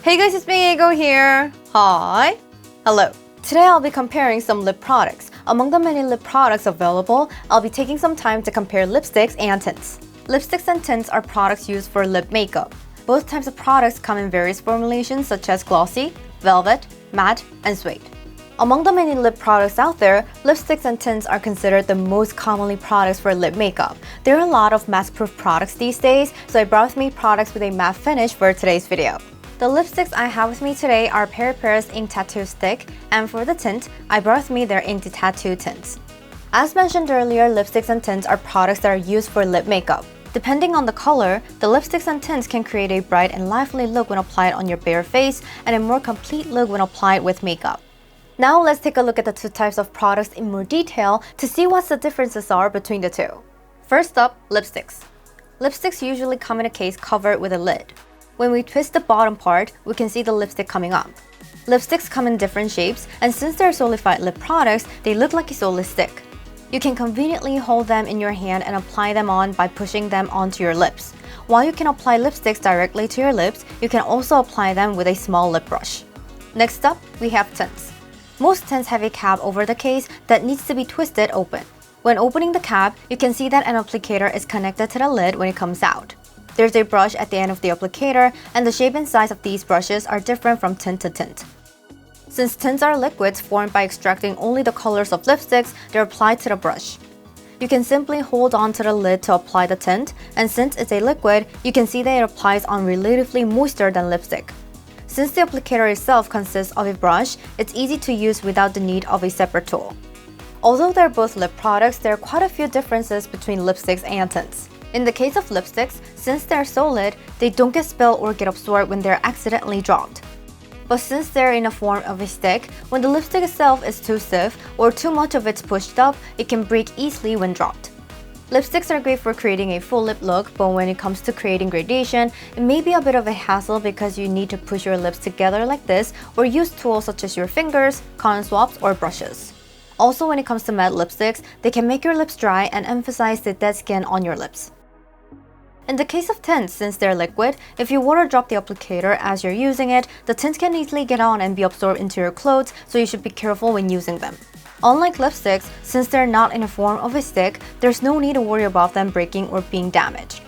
Hey guys, it's me Aego here. Hi. Hello. Today I'll be comparing some lip products. Among the many lip products available, I'll be taking some time to compare lipsticks and tints. Lipsticks and tints are products used for lip makeup. Both types of products come in various formulations such as glossy, velvet, matte, and suede. Among the many lip products out there, lipsticks and tints are considered the most commonly products for lip makeup. There are a lot of matte-proof products these days, so I brought with me products with a matte finish for today's video. The lipsticks I have with me today are Peripera's Ink Tattoo stick, and for the tint, I brought with me their Ink The Tattoo tints. As mentioned earlier, lipsticks and tints are products that are used for lip makeup. Depending on the color, the lipsticks and tints can create a bright and lively look when applied on your bare face and a more complete look when applied with makeup. Now let's take a look at the two types of products in more detail to see what the differences are between the two. First up, lipsticks. Lipsticks usually come in a case covered with a lid. When we twist the bottom part, we can see the lipstick coming up. Lipsticks come in different shapes, and since they're solidified lip products, they look like a solid stick. You can conveniently hold them in your hand and apply them on by pushing them onto your lips. While you can apply lipsticks directly to your lips, you can also apply them with a small lip brush. Next up, we have tints. Most tints have a cap over the case that needs to be twisted open. When opening the cap, you can see that an applicator is connected to the lid when it comes out. There's a brush at the end of the applicator, and the shape and size of these brushes are different from tint to tint. Since tints are liquids formed by extracting only the colors of lipsticks, they're applied to the brush. You can simply hold on to the lid to apply the tint, and since it's a liquid, you can see that it applies on relatively moister than lipstick. Since the applicator itself consists of a brush, it's easy to use without the need of a separate tool. Although they're both lip products, there are quite a few differences between lipsticks and tints. In the case of lipsticks, since they're solid, they don't get spilled or get absorbed when they're accidentally dropped. But since they're in the form of a stick, when the lipstick itself is too stiff or too much of it's pushed up, it can break easily when dropped. Lipsticks are great for creating a full lip look, but when it comes to creating gradation, it may be a bit of a hassle because you need to push your lips together like this or use tools such as your fingers, cotton swabs, or brushes. Also, when it comes to matte lipsticks, they can make your lips dry and emphasize the dead skin on your lips. In the case of tints, since they're liquid, if you water drop the applicator as you're using it, the tint can easily get on and be absorbed into your clothes, so you should be careful when using them. Unlike lipsticks, since they're not in the form of a stick, there's no need to worry about them breaking or being damaged.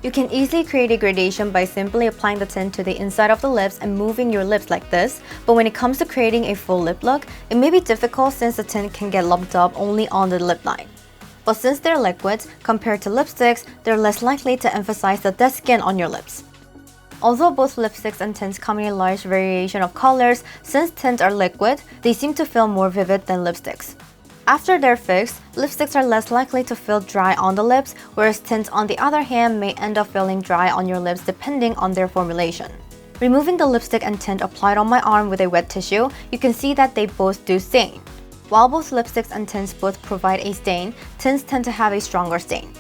You can easily create a gradation by simply applying the tint to the inside of the lips and moving your lips like this, but when it comes to creating a full lip look, it may be difficult since the tint can get lumped up only on the lip line. But since they're liquids, compared to lipsticks, they're less likely to emphasize the dead skin on your lips. Although both lipsticks and tints come in a large variation of colors, since tints are liquid, they seem to feel more vivid than lipsticks. After they're fixed, lipsticks are less likely to feel dry on the lips, whereas tints on the other hand may end up feeling dry on your lips depending on their formulation. Removing the lipstick and tint applied on my arm with a wet tissue, you can see that they both do stain. While both lipsticks and tints both provide a stain, tints tend to have a stronger stain.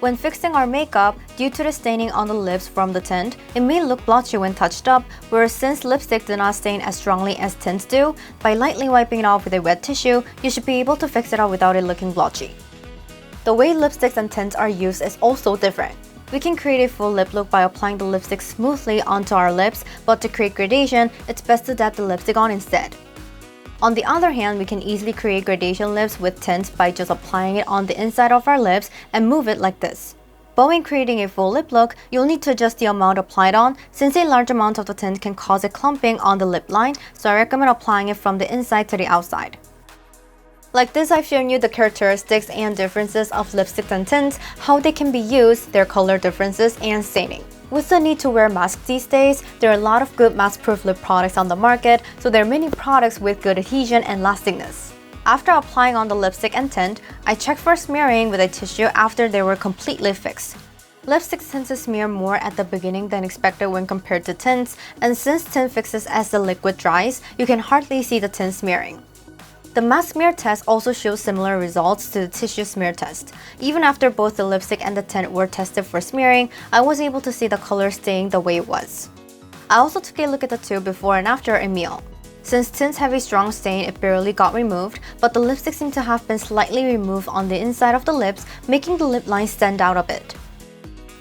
When fixing our makeup, due to the staining on the lips from the tint, it may look blotchy when touched up, whereas since lipstick do not stain as strongly as tints do, by lightly wiping it off with a wet tissue, you should be able to fix it out without it looking blotchy. The way lipsticks and tints are used is also different. We can create a full lip look by applying the lipstick smoothly onto our lips, but to create gradation, it's best to dab the lipstick on instead. On the other hand, we can easily create gradation lips with tints by just applying it on the inside of our lips and move it like this. But when creating a full lip look, you'll need to adjust the amount applied on, since a large amount of the tint can cause a clumping on the lip line, so I recommend applying it from the inside to the outside. Like this, I've shown you the characteristics and differences of lipsticks and tints, how they can be used, their color differences, and staining. With the need to wear masks these days, there are a lot of good mask-proof lip products on the market, so there are many products with good adhesion and lastingness. After applying on the lipstick and tint, I checked for smearing with a tissue after they were completely fixed. Lipsticks tend to smear more at the beginning than expected when compared to tints, and since tint fixes as the liquid dries, you can hardly see the tint smearing. The mask smear test also shows similar results to the tissue smear test. Even after both the lipstick and the tint were tested for smearing, I was able to see the color staying the way it was. I also took a look at the two before and after a meal. Since tints have a strong stain, it barely got removed, but the lipstick seemed to have been slightly removed on the inside of the lips, making the lip line stand out a bit.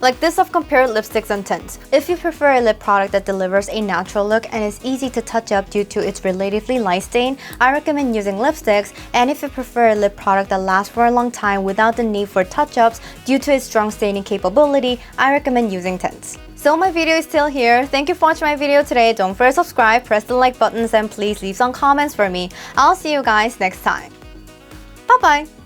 Like this, I've compared lipsticks and tints. If you prefer a lip product that delivers a natural look and is easy to touch up due to its relatively light stain, I recommend using lipsticks. And if you prefer a lip product that lasts for a long time without the need for touch-ups due to its strong staining capability, I recommend using tints. So my video is still here. Thank you for watching my video today. Don't forget to subscribe, press the like buttons, and please leave some comments for me. I'll see you guys next time. Bye bye!